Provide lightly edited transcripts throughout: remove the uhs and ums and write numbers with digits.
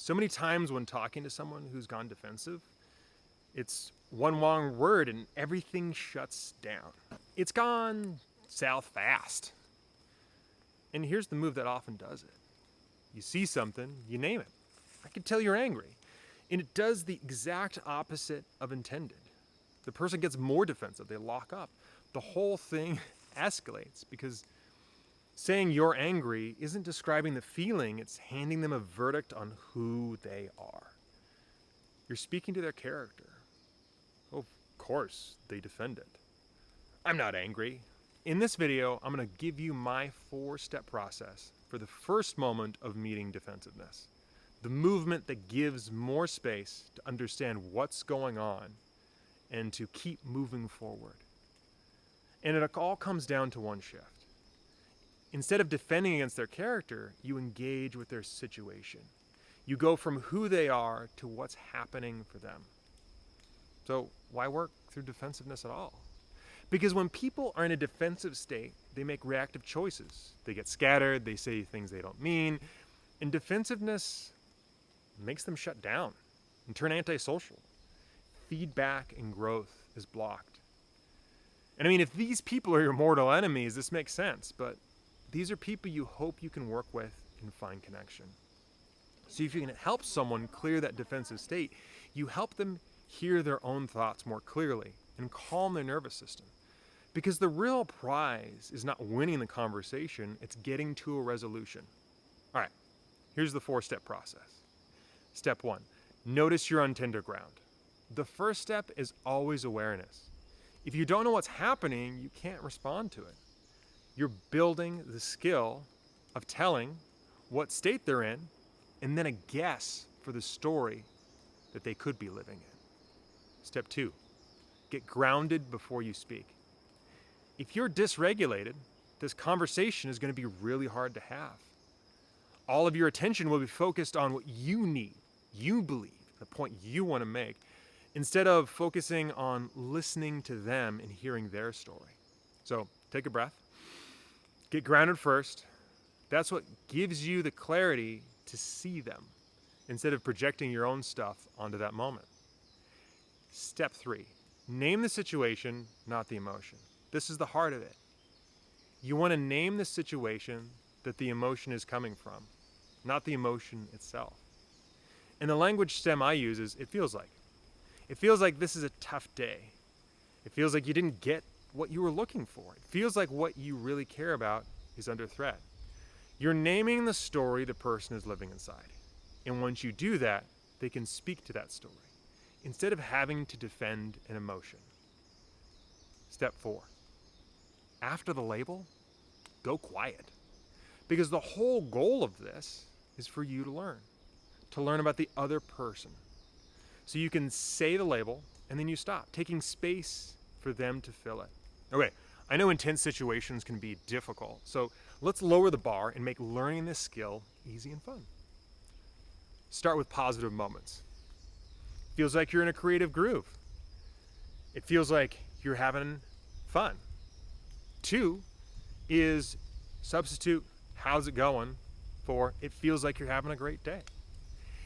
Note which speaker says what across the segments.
Speaker 1: So many times when talking to someone who's gone defensive, it's one wrong word and everything shuts down. It's gone south fast. And here's the move that often does it. You see something, you name it. I can tell you're angry. And it does the exact opposite of intended. The person gets more defensive, they lock up. The whole thing escalates because saying you're angry isn't describing the feeling, it's handing them a verdict on who they are. You're speaking to their character. Of course, they defend it. I'm not angry. In this video, I'm going to give you my 4-step process for the first moment of meeting defensiveness. The movement that gives more space to understand what's going on and to keep moving forward. And it all comes down to one shift. Instead of defending against their character, you engage with their situation. You go from who they are to what's happening for them. So why work through defensiveness at all? Because when people are in a defensive state, they make reactive choices. They get scattered, they say things they don't mean, and defensiveness makes them shut down and turn antisocial. Feedback and growth is blocked. And I mean, if these people are your mortal enemies, this makes sense, but these are people you hope you can work with and find connection. So if you can help someone clear that defensive state, you help them hear their own thoughts more clearly and calm their nervous system. Because the real prize is not winning the conversation, it's getting to a resolution. All right, here's the 4-step process. Step 1, notice you're on tender ground. The first step is always awareness. If you don't know what's happening, you can't respond to it. You're building the skill of telling what state they're in and then a guess for the story that they could be living in. Step 2, get grounded before you speak. If you're dysregulated, this conversation is going to be really hard to have. All of your attention will be focused on what you need, you believe, the point you want to make, instead of focusing on listening to them and hearing their story. So take a breath, get grounded first. That's what gives you the clarity to see them instead of projecting your own stuff onto that moment. Step 3, name the situation, not the emotion. This is the heart of it. You want to name the situation that the emotion is coming from, not the emotion itself. And the language stem I use is, it feels like. It feels like this is a tough day. It feels like you didn't get what you were looking for. It feels like what you really care about is under threat. You're naming the story the person is living inside. And once you do that, they can speak to that story instead of having to defend an emotion. Step 4, after the label, go quiet. Because the whole goal of this is for you to learn about the other person. So you can say the label and then you stop, taking space for them to fill it. Okay, I know intense situations can be difficult, so let's lower the bar and make learning this skill easy and fun. Start with positive moments. Feels like you're in a creative groove. It feels like you're having fun. 2 is substitute how's it going for it feels like you're having a great day.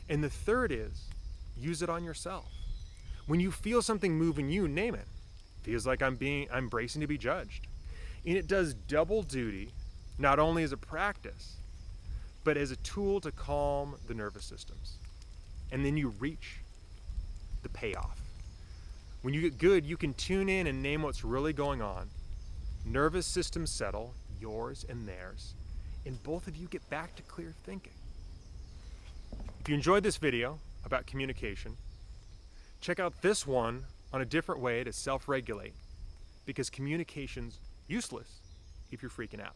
Speaker 1: And the 3rd is use it on yourself. When you feel something move in you, name it. Feels like I'm bracing to be judged. And it does double duty, not only as a practice, but as a tool to calm the nervous systems. And then you reach the payoff. When you get good, you can tune in and name what's really going on. Nervous systems settle, yours and theirs, and both of you get back to clear thinking. If you enjoyed this video about communication, check out this one on a different way to self-regulate, because communication's useless if you're freaking out.